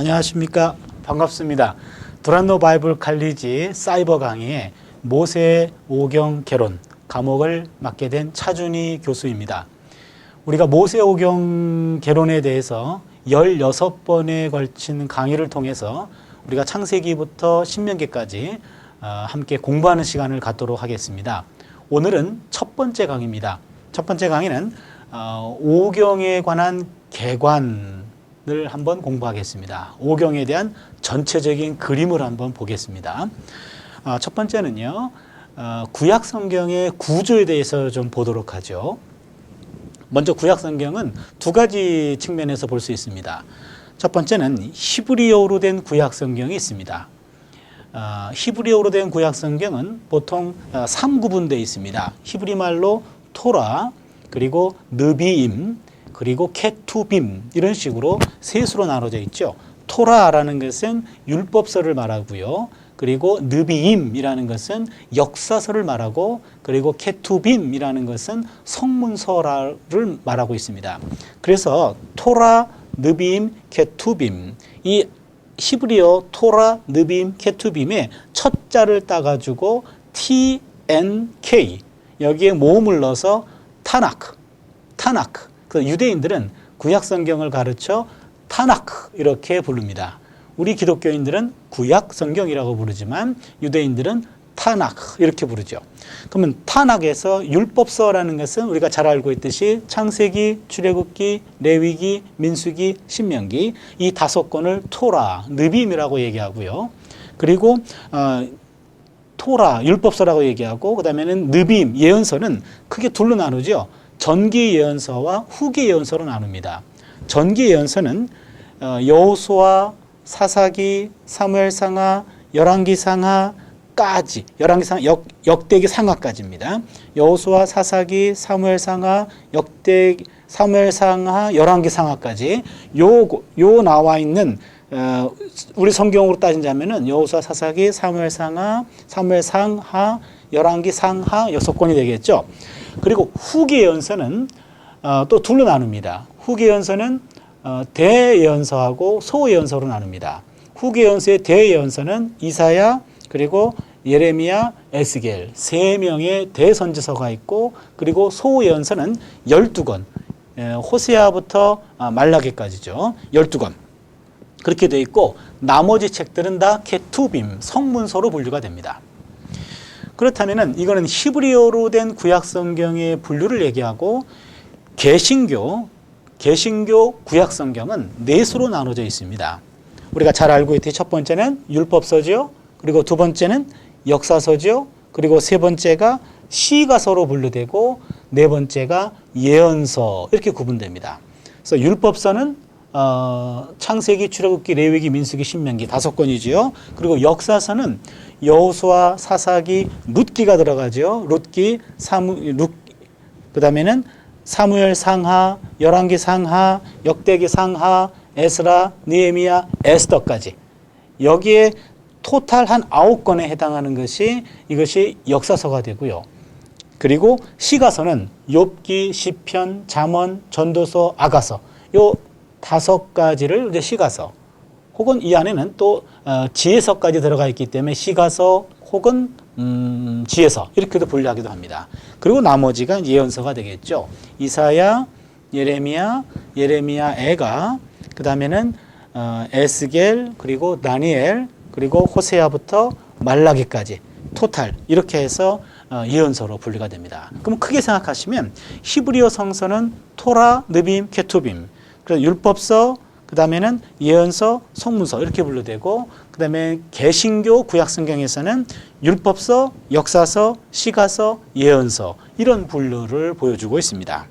안녕하십니까. 반갑습니다. 두란노 바이블 칼리지 사이버 강의의 모세 오경 개론 과목을 맡게 된 차준희 교수입니다. 우리가 모세 오경 개론에 대해서 16번에 걸친 강의를 통해서 우리가 창세기부터 신명기까지 함께 공부하는 시간을 갖도록 하겠습니다. 오늘은 첫 번째 강의입니다. 첫 번째 강의는 오경에 관한 개관을 한번 공부하겠습니다. 오경에 대한 전체적인 그림을 한번 보겠습니다. 첫 번째는요, 구약 성경의 구조에 대해서 좀 보도록 하죠. 먼저 구약 성경은 두 가지 측면에서 볼 수 있습니다. 첫 번째는 히브리어로 된 구약 성경이 있습니다. 히브리어로 된 구약 성경은 보통 3구분되어 있습니다. 히브리 말로 토라, 그리고 느비임, 그리고 케투빔, 이런 식으로 셋으로 나눠져 있죠. 토라라는 것은 율법서를 말하고요. 그리고 느비임이라는 것은 역사서를 말하고, 그리고 케투빔이라는 것은 성문서를 말하고 있습니다. 그래서 토라, 느비임, 케투빔, 이 히브리어 토라, 느비임, 케투빔의 첫 자를 따가지고 TNK, 여기에 모음을 넣어서 타나크. 그 유대인들은 구약 성경을 가르쳐 타나크 이렇게 부릅니다. 우리 기독교인들은 구약 성경이라고 부르지만 유대인들은 타나크 이렇게 부르죠. 그러면 타나크에서 율법서라는 것은 우리가 잘 알고 있듯이 창세기, 출애굽기, 레위기, 민수기, 신명기, 이 5권을 토라, 느빔이라고 얘기하고요. 그리고 토라, 율법서라고 얘기하고, 그 다음에는 느빔, 예언서는 크게 둘로 나누죠. 전기 예언서와 후기 예언서로 나눕니다. 전기 예언서는 여호수아, 사사기, 사무엘상하, 열왕기상하까지, 역대기 상하까지입니다. 여호수아, 사사기, 사무엘상하, 사무엘상하, 열왕기상하까지 요 나와 있는 우리 성경으로 따진다면은 여호수아, 사사기, 사무엘상하, 열왕기상하 6권이 되겠죠. 그리고 후기 예언서는 또 둘로 나눕니다. 후기 예언서는 대예언서하고 소예언서로 나눕니다. 후기 예언서의 대예언서는 이사야, 그리고 예레미야, 에스겔 3명의 대선지서가 있고, 그리고 소예언서는 12권, 호세아부터 말라기까지죠. 12권. 그렇게 되어 있고, 나머지 책들은 다 케투빔, 성문서로 분류가 됩니다. 그렇다면은 이거는 히브리어로 된 구약 성경의 분류를 얘기하고, 개신교 구약 성경은 4수로 나눠져 있습니다. 우리가 잘 알고 있듯이 첫 번째는 율법서죠. 그리고 두 번째는 역사서죠. 그리고 세 번째가 시가서로 분류되고, 네 번째가 예언서, 이렇게 구분됩니다. 그래서 율법서는 창세기, 출애굽기, 레위기, 민수기, 신명기 5권이지요. 그리고 역사서는 여호수아, 사사기, 룻기가 들어가죠. 그 다음에는 사무엘 상하, 열왕기 상하, 역대기 상하, 에스라, 느헤미야, 에스더까지. 여기에 토탈 한 9권에 해당하는 것이 이것이 역사서가 되고요. 그리고 시가서는 욥기, 시편, 잠언, 전도서, 아가서, 요 5가지를 이제 시가서, 혹은 이 안에는 또 지혜서까지 들어가 있기 때문에 시가서 혹은 지혜서, 이렇게도 분류하기도 합니다. 그리고 나머지가 예언서가 되겠죠. 이사야, 예레미야, 애가, 그 다음에는 에스겔, 그리고 다니엘, 그리고 호세아부터 말라기까지 토탈, 이렇게 해서 예언서로 분류가 됩니다. 그럼 크게 생각하시면 히브리어 성서는 토라, 느빔, 케투빔, 그래서 율법서, 그 다음에는 예언서, 성문서, 이렇게 분류되고, 그 다음에 개신교 구약 성경에서는 율법서, 역사서, 시가서, 예언서, 이런 분류를 보여주고 있습니다.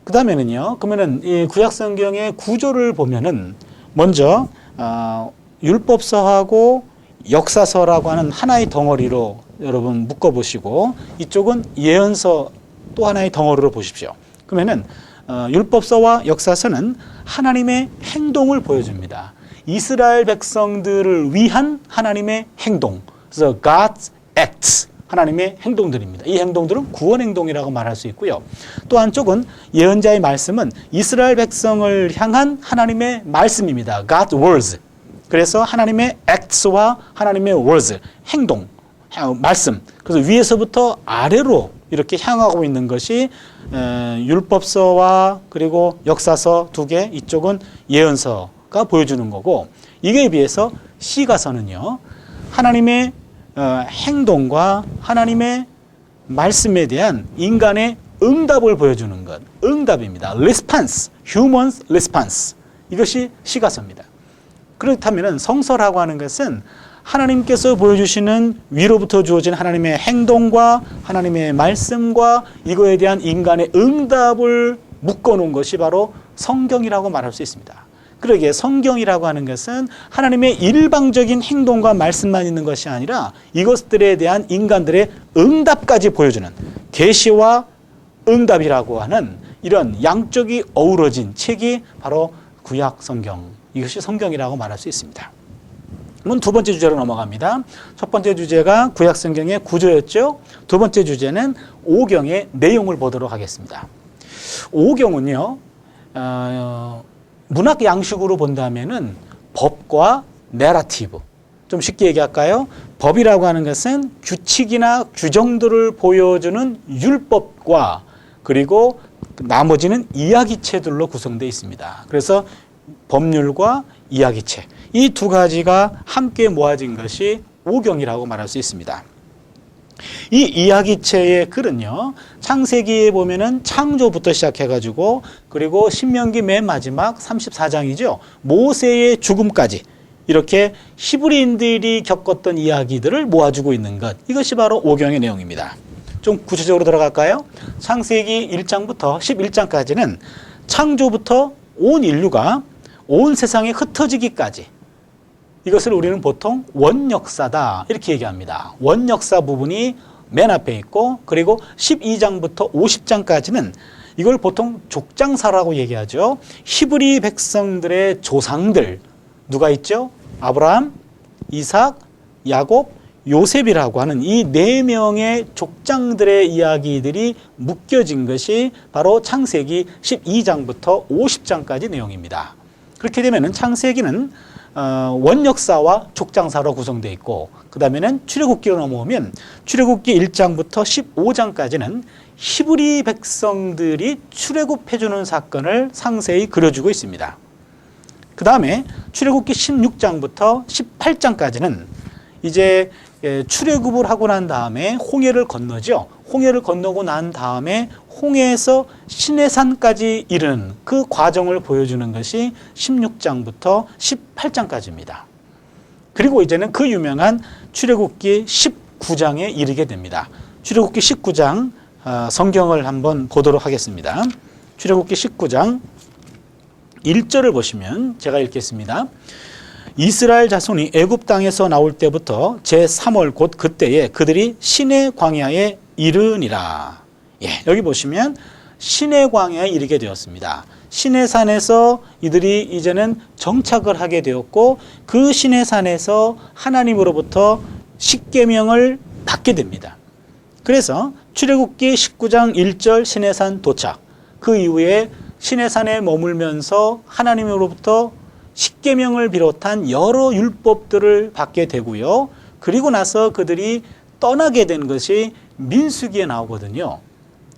그 다음에는요, 그러면은 이 구약 성경의 구조를 보면은 먼저 율법서하고 역사서라고 하는 하나의 덩어리로 여러분 묶어보시고, 이쪽은 예언서 또 하나의 덩어리로 보십시오. 그러면은 율법서와 역사서는 하나님의 행동을 보여줍니다. 이스라엘 백성들을 위한 하나님의 행동, 그래서 God's acts, 하나님의 행동들입니다. 이 행동들은 구원 행동이라고 말할 수 있고요. 또 한쪽은 예언자의 말씀은 이스라엘 백성을 향한 하나님의 말씀입니다. God's words. 그래서 하나님의 acts와 하나님의 words, 행동, 말씀. 그래서 위에서부터 아래로 이렇게 향하고 있는 것이 율법서와 그리고 역사서 두 개, 이쪽은 예언서가 보여주는 거고, 이게 비해서 시가서는요, 하나님의 행동과 하나님의 말씀에 대한 인간의 응답을 보여주는 것, 응답입니다. response, human response. 이것이 시가서입니다. 그렇다면 성서라고 하는 것은 하나님께서 보여주시는 위로부터 주어진 하나님의 행동과 하나님의 말씀과 이거에 대한 인간의 응답을 묶어놓은 것이 바로 성경이라고 말할 수 있습니다. 그러기에 성경이라고 하는 것은 하나님의 일방적인 행동과 말씀만 있는 것이 아니라 이것들에 대한 인간들의 응답까지 보여주는 계시와 응답이라고 하는 이런 양쪽이 어우러진 책이 바로 구약 성경, 이것이 성경이라고 말할 수 있습니다. 그럼 두 번째 주제로 넘어갑니다. 첫 번째 주제가 구약 성경의 구조였죠. 두 번째 주제는 오경의 내용을 보도록 하겠습니다. 오경은요, 문학 양식으로 본다면은 법과 내러티브. 좀 쉽게 얘기할까요? 법이라고 하는 것은 규칙이나 규정들을 보여주는 율법과 그리고 나머지는 이야기체들로 구성되어 있습니다. 그래서 법률과 이야기체, 이 두 가지가 함께 모아진 것이 오경이라고 말할 수 있습니다. 이 이야기체의 글은요, 창세기에 보면은 창조부터 시작해가지고 그리고 신명기 맨 마지막 34장이죠. 모세의 죽음까지 이렇게 히브리인들이 겪었던 이야기들을 모아주고 있는 것, 이것이 바로 오경의 내용입니다. 좀 구체적으로 들어갈까요? 창세기 1장부터 11장까지는 창조부터 온 인류가 온 세상에 흩어지기까지, 이것을 우리는 보통 원역사다 이렇게 얘기합니다. 원역사 부분이 맨 앞에 있고, 그리고 12장부터 50장까지는 이걸 보통 족장사라고 얘기하죠. 히브리 백성들의 조상들 누가 있죠? 아브라함, 이삭, 야곱, 요셉이라고 하는 이 네 명의 족장들의 이야기들이 묶여진 것이 바로 창세기 12장부터 50장까지 내용입니다. 그렇게 되면은 창세기는 원역사와 족장사로 구성되어 있고, 그 다음에는 출애굽기로 넘어오면 출애굽기 1장부터 15장까지는 히브리 백성들이 출애굽해주는 사건을 상세히 그려주고 있습니다. 그 다음에 출애굽기 16장부터 18장까지는 이제 출애굽을 하고 난 다음에 홍해를 건너죠. 홍해를 건너고 난 다음에 홍해에서 시내산까지 이르는 그 과정을 보여주는 것이 16장부터 18장까지입니다. 그리고 이제는 그 유명한 출애굽기 19장에 이르게 됩니다. 출애굽기 19장 성경을 한번 보도록 하겠습니다. 출애굽기 19장 1절을 보시면 제가 읽겠습니다. 이스라엘 자손이 애굽 땅에서 나올 때부터 제3월 곧 그때에 그들이 시내 광야에 이르니라. 예, 여기 보시면 시내 광야에 이르게 되었습니다. 시내산에서 이들이 이제는 정착을 하게 되었고, 그 시내산에서 하나님으로부터 십계명을 받게 됩니다. 그래서 출애굽기 19장 1절 시내산 도착, 그 이후에 시내산에 머물면서 하나님으로부터 십계명을 비롯한 여러 율법들을 받게 되고요. 그리고 나서 그들이 떠나게 된 것이 민수기에 나오거든요.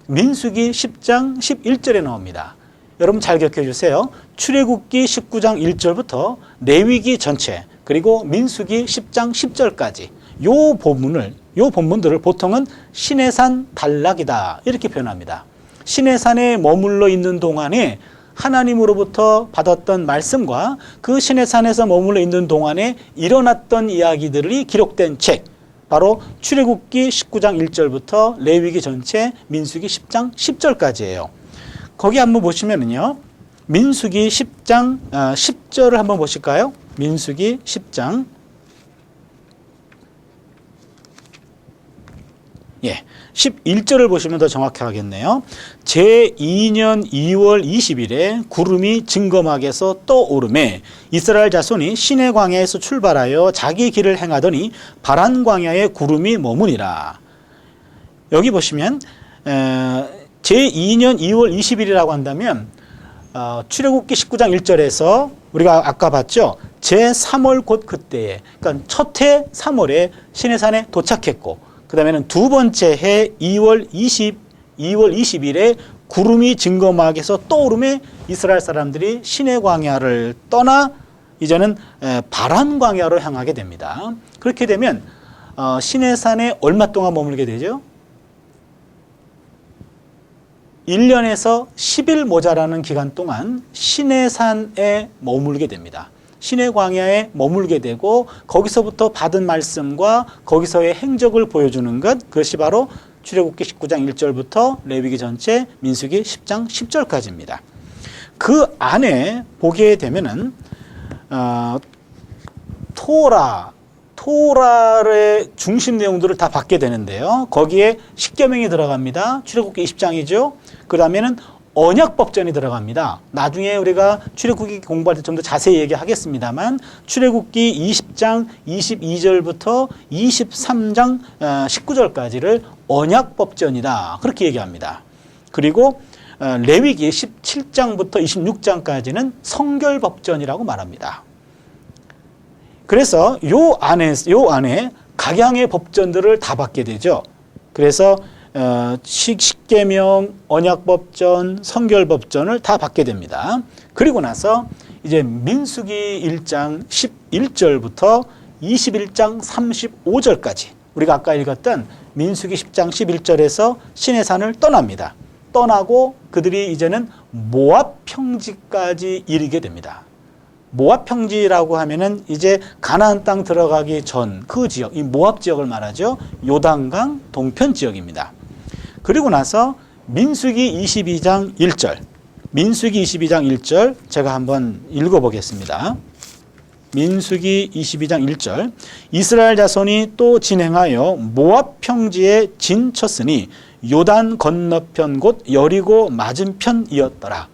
민수기 10장 11절에 나옵니다. 여러분 잘 기억해 주세요. 출애굽기 19장 1절부터 레위기 전체, 그리고 민수기 10장 10절까지 요 본문들을 보통은 시내산 단락이다 이렇게 표현합니다. 시내산에 머물러 있는 동안에 하나님으로부터 받았던 말씀과 그 시내산에서 머물러 있는 동안에 일어났던 이야기들이 기록된 책, 바로 출애굽기 19장 1절부터 레위기 전체, 민수기 10장 10절까지예요. 거기 한번 보시면은요, 민수기 10장 10절을 한번 보실까요? 민수기 10장. 예, 11절을 보시면 더 정확히 하겠네요. 제2년 2월 20일에 구름이 증거막에서 떠오르매 이스라엘 자손이 시내 광야에서 출발하여 자기 길을 행하더니 바란 광야에 구름이 머무니라. 여기 보시면 제2년 2월 20일이라고 한다면 출애굽기 19장 1절에서 우리가 아까 봤죠. 제3월 곧 그때에, 그러니까 첫 해 3월에 시내산에 도착했고, 그 다음에는 두 번째 해 2월 20일에 구름이 증거막에서 떠오름에 이스라엘 사람들이 시내 광야를 떠나 이제는 바란 광야로 향하게 됩니다. 그렇게 되면 시내산에 얼마 동안 머물게 되죠? 1년에서 10일 모자라는 기간 동안 시내산에 머물게 됩니다. 시내 광야에 머물게 되고 거기서부터 받은 말씀과 거기서의 행적을 보여주는 것, 그것이 바로 출애굽기 19장 1절부터 레위기 전체 민수기 10장 10절까지입니다. 그 안에 보게 되면은 토라의 중심 내용들을 다 받게 되는데요. 거기에 십계명이 들어갑니다. 출애굽기 20장이죠. 그 다음에는 언약법전이 들어갑니다. 나중에 우리가 출애굽기 공부할 때 좀 더 자세히 얘기하겠습니다만 출애굽기 20장 22절부터 23장 19절까지를 언약법전이다. 그렇게 얘기합니다. 그리고 레위기 17장부터 26장까지는 성결법전이라고 말합니다. 그래서 요 안에 각양의 법전들을 다 받게 되죠. 그래서 십계명, 언약법전, 성결법전을 다 받게 됩니다. 그리고 나서 이제 민수기 1장 11절부터 21장 35절까지 우리가 아까 읽었던 민수기 10장 11절에서 시내산을 떠납니다. 떠나고 그들이 이제는 모압 평지까지 이르게 됩니다. 모압 평지라고 하면은 이제 가나안 땅 들어가기 전 그 지역, 이 모압 지역을 말하죠. 요단강 동편 지역입니다. 그리고 나서 민수기 22장 1절, 민수기 22장 1절 제가 한번 읽어보겠습니다. 민수기 22장 1절, 이스라엘 자손이 또 진행하여 모압 평지에 진쳤으니 요단 건너편 곧 여리고 맞은편이었더라.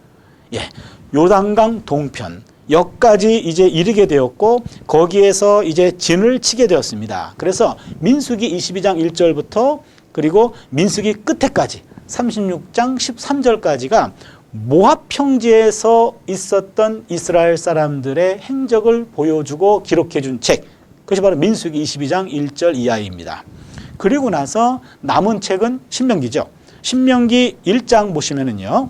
예, 요단강 동편 여기까지 이제 이르게 되었고 거기에서 이제 진을 치게 되었습니다. 그래서 민수기 22장 1절부터 그리고 민수기 끝에까지 36장 13절까지가 모압 평지에서 있었던 이스라엘 사람들의 행적을 보여주고 기록해 준 책, 그것이 바로 민수기 22장 1절 이하입니다. 그리고 나서 남은 책은 신명기죠. 신명기 1장 보시면은요,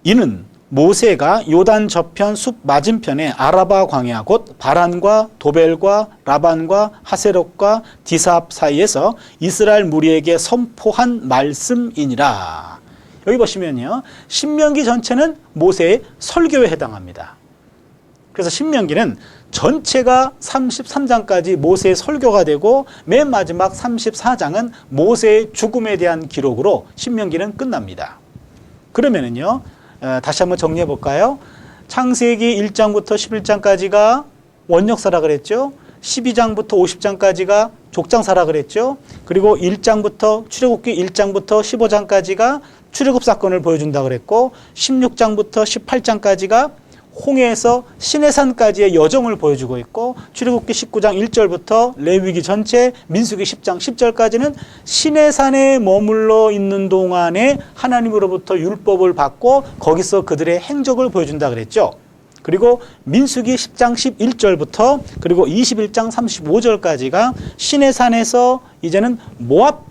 이는 모세가 요단 저편 숲 맞은편에 아라바 광야 곧 바란과 도벨과 라반과 하세롯과 디삽 사이에서 이스라엘 무리에게 선포한 말씀이니라. 여기 보시면요, 신명기 전체는 모세의 설교에 해당합니다. 그래서 신명기는 전체가 33장까지 모세의 설교가 되고 맨 마지막 34장은 모세의 죽음에 대한 기록으로 신명기는 끝납니다. 그러면은요, 다시 한번 정리해 볼까요? 창세기 1장부터 11장까지가 원역사라 그랬죠. 12장부터 50장까지가 족장사라 그랬죠. 그리고 1장부터 출애굽기 1장부터 15장까지가 출애굽 사건을 보여준다 그랬고 16장부터 18장까지가 홍해에서 시내산까지의 여정을 보여주고 있고 출애굽기 19장 1절부터 레위기 전체 민수기 10장 10절까지는 시내산에 머물러 있는 동안에 하나님으로부터 율법을 받고 거기서 그들의 행적을 보여준다 그랬죠. 그리고 민수기 10장 11절부터 그리고 21장 35절까지가 시내산에서 이제는 모압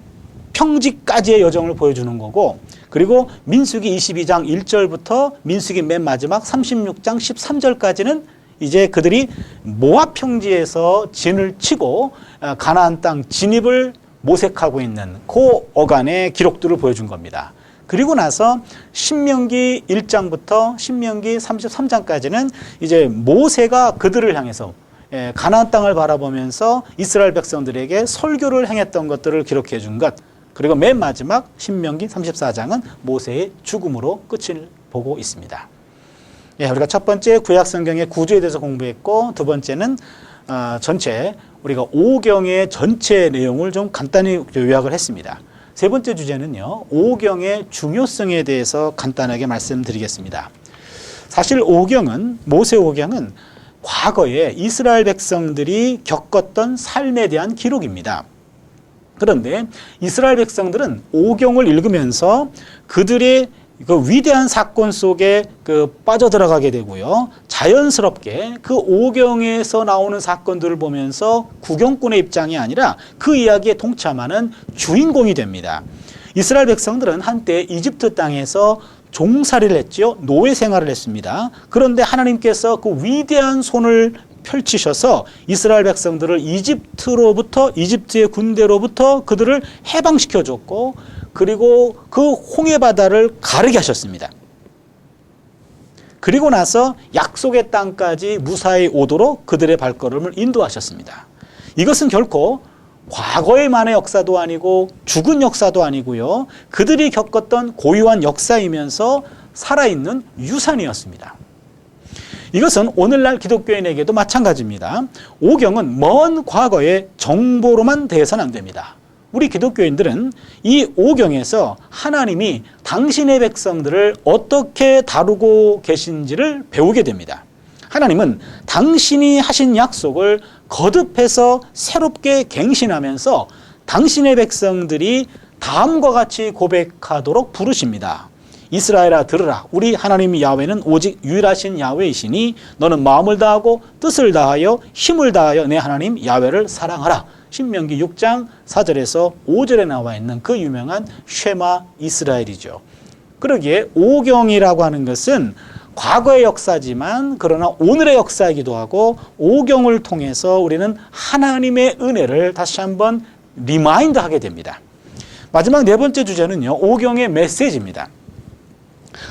평지까지의 여정을 보여주는 거고, 그리고 민수기 22장 1절부터 민수기 맨 마지막 36장 13절까지는 이제 그들이 모압 평지에서 진을 치고 가나안 땅 진입을 모색하고 있는 그 어간의 기록들을 보여준 겁니다. 그리고 나서 신명기 1장부터 신명기 33장까지는 이제 모세가 그들을 향해서 가나안 땅을 바라보면서 이스라엘 백성들에게 설교를 행했던 것들을 기록해 준 것, 그리고 맨 마지막 신명기 34장은 모세의 죽음으로 끝을 보고 있습니다. 예, 우리가 첫 번째 구약 성경의 구조에 대해서 공부했고, 두 번째는 전체 우리가 오경의 전체 내용을 좀 간단히 요약을 했습니다. 세 번째 주제는요, 오경의 중요성에 대해서 간단하게 말씀드리겠습니다. 사실 오경은, 모세 오경은 과거에 이스라엘 백성들이 겪었던 삶에 대한 기록입니다. 그런데 이스라엘 백성들은 오경을 읽으면서 그들의 그 위대한 사건 속에 빠져들어가게 되고요. 자연스럽게 그 오경에서 나오는 사건들을 보면서 구경꾼의 입장이 아니라 그 이야기에 동참하는 주인공이 됩니다. 이스라엘 백성들은 한때 이집트 땅에서 종살이를 했지요. 노예 생활을 했습니다. 그런데 하나님께서 그 위대한 손을 펼치셔서 이스라엘 백성들을 이집트의 군대로부터 그들을 해방시켜 줬고, 그리고 그 홍해 바다를 가르게 하셨습니다. 그리고 나서 약속의 땅까지 무사히 오도록 그들의 발걸음을 인도하셨습니다. 이것은 결코 과거의만의 역사도 아니고 죽은 역사도 아니고요. 그들이 겪었던 고유한 역사이면서 살아있는 유산이었습니다. 이것은 오늘날 기독교인에게도 마찬가지입니다. 오경은 먼 과거의 정보로만 대해서는 안 됩니다. 우리 기독교인들은 이 오경에서 하나님이 당신의 백성들을 어떻게 다루고 계신지를 배우게 됩니다. 하나님은 당신이 하신 약속을 거듭해서 새롭게 갱신하면서 당신의 백성들이 다음과 같이 고백하도록 부르십니다. 이스라엘아 들으라. 우리 하나님 야훼는 오직 유일하신 야훼이시니 너는 마음을 다하고 뜻을 다하여 힘을 다하여 내 하나님 야훼를 사랑하라. 신명기 6장 4절에서 5절에 나와 있는 그 유명한 쉐마 이스라엘이죠. 그러기에 오경이라고 하는 것은 과거의 역사지만 그러나 오늘의 역사이기도 하고, 오경을 통해서 우리는 하나님의 은혜를 다시 한번 리마인드하게 됩니다. 마지막 네 번째 주제는요, 오경의 메시지입니다.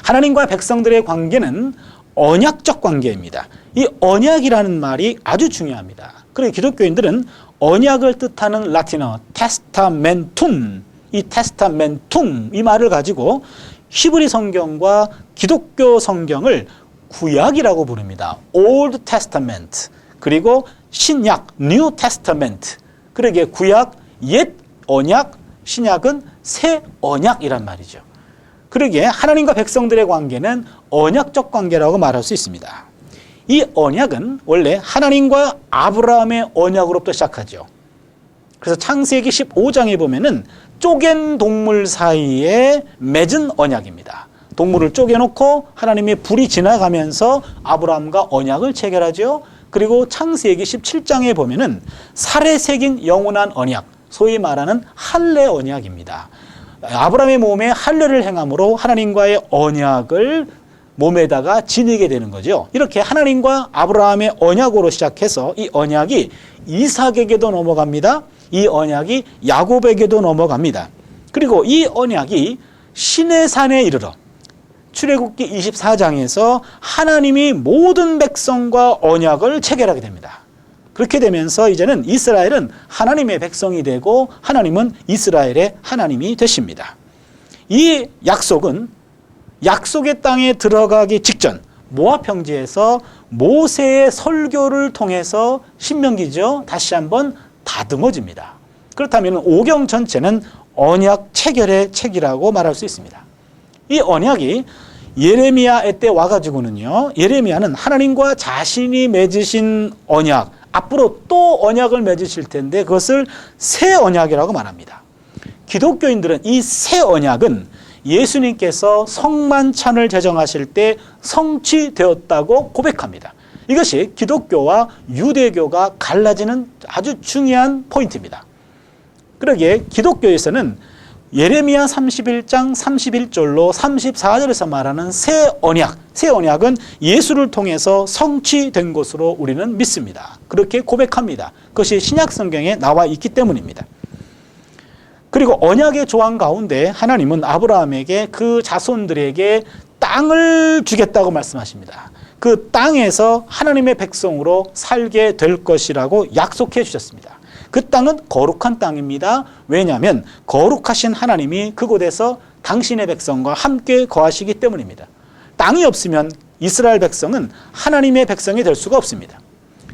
하나님과 백성들의 관계는 언약적 관계입니다. 이 언약이라는 말이 아주 중요합니다. 그리고 기독교인들은 언약을 뜻하는 라틴어 테스타멘툼, 이 테스타멘툼 이 말을 가지고 히브리 성경과 기독교 성경을 구약이라고 부릅니다. Old Testament. 그리고 신약 New Testament. 그러기에 구약 옛 언약, 신약은 새 언약이란 말이죠. 그러기에 하나님과 백성들의 관계는 언약적 관계라고 말할 수 있습니다. 이 언약은 원래 하나님과 아브라함의 언약으로부터 시작하죠. 그래서 창세기 15장에 보면은 쪼갠 동물 사이에 맺은 언약입니다. 동물을 쪼개놓고 하나님의 불이 지나가면서 아브라함과 언약을 체결하죠. 그리고 창세기 17장에 보면은 살에 새긴 영원한 언약, 소위 말하는 할례 언약입니다. 아브라함의 몸에 할례를 행함으로 하나님과의 언약을 몸에다가 지니게 되는 거죠. 이렇게 하나님과 아브라함의 언약으로 시작해서 이 언약이 이삭에게도 넘어갑니다. 이 언약이 야곱에게도 넘어갑니다. 그리고 이 언약이 시내산에 이르러 출애굽기 24장에서 하나님이 모든 백성과 언약을 체결하게 됩니다. 그렇게 되면서 이제는 이스라엘은 하나님의 백성이 되고 하나님은 이스라엘의 하나님이 되십니다. 이 약속은 약속의 땅에 들어가기 직전 모압 평지에서 모세의 설교를 통해서 신명기죠. 다시 한번 다듬어집니다. 그렇다면 오경 전체는 언약 체결의 책이라고 말할 수 있습니다. 이 언약이 예레미야 때 와가지고는요, 예레미야는 하나님과 자신이 맺으신 언약, 앞으로 또 언약을 맺으실 텐데 그것을 새 언약이라고 말합니다. 기독교인들은 이 새 언약은 예수님께서 성만찬을 제정하실 때 성취되었다고 고백합니다. 이것이 기독교와 유대교가 갈라지는 아주 중요한 포인트입니다. 그러기에 기독교에서는 예레미야 31장 31절로 34절에서 말하는 새 언약은 예수를 통해서 성취된 것으로 우리는 믿습니다. 그렇게 고백합니다. 그것이 신약 성경에 나와 있기 때문입니다. 그리고 언약의 조항 가운데 하나님은 아브라함에게 그 자손들에게 땅을 주겠다고 말씀하십니다. 그 땅에서 하나님의 백성으로 살게 될 것이라고 약속해 주셨습니다. 그 땅은 거룩한 땅입니다. 왜냐하면 거룩하신 하나님이 그곳에서 당신의 백성과 함께 거하시기 때문입니다. 땅이 없으면 이스라엘 백성은 하나님의 백성이 될 수가 없습니다.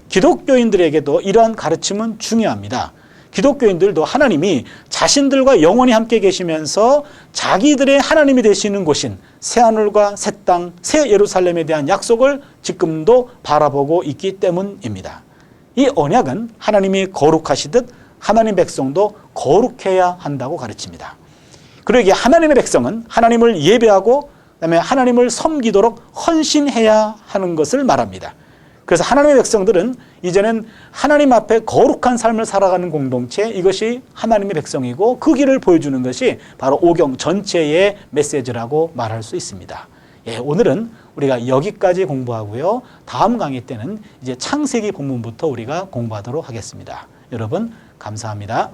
기독교인들에게도 이러한 가르침은 중요합니다. 기독교인들도 하나님이 자신들과 영원히 함께 계시면서 자기들의 하나님이 되시는 곳인 새하늘과 새 땅, 새 예루살렘에 대한 약속을 지금도 바라보고 있기 때문입니다. 이 언약은 하나님이 거룩하시듯 하나님 백성도 거룩해야 한다고 가르칩니다. 그러기에 하나님의 백성은 하나님을 예배하고 그다음에 하나님을 섬기도록 헌신해야 하는 것을 말합니다. 그래서 하나님의 백성들은 이제는 하나님 앞에 거룩한 삶을 살아가는 공동체, 이것이 하나님의 백성이고 그 길을 보여주는 것이 바로 오경 전체의 메시지라고 말할 수 있습니다. 예, 오늘은 우리가 여기까지 공부하고요. 다음 강의 때는 이제 창세기 본문부터 우리가 공부하도록 하겠습니다. 여러분 감사합니다.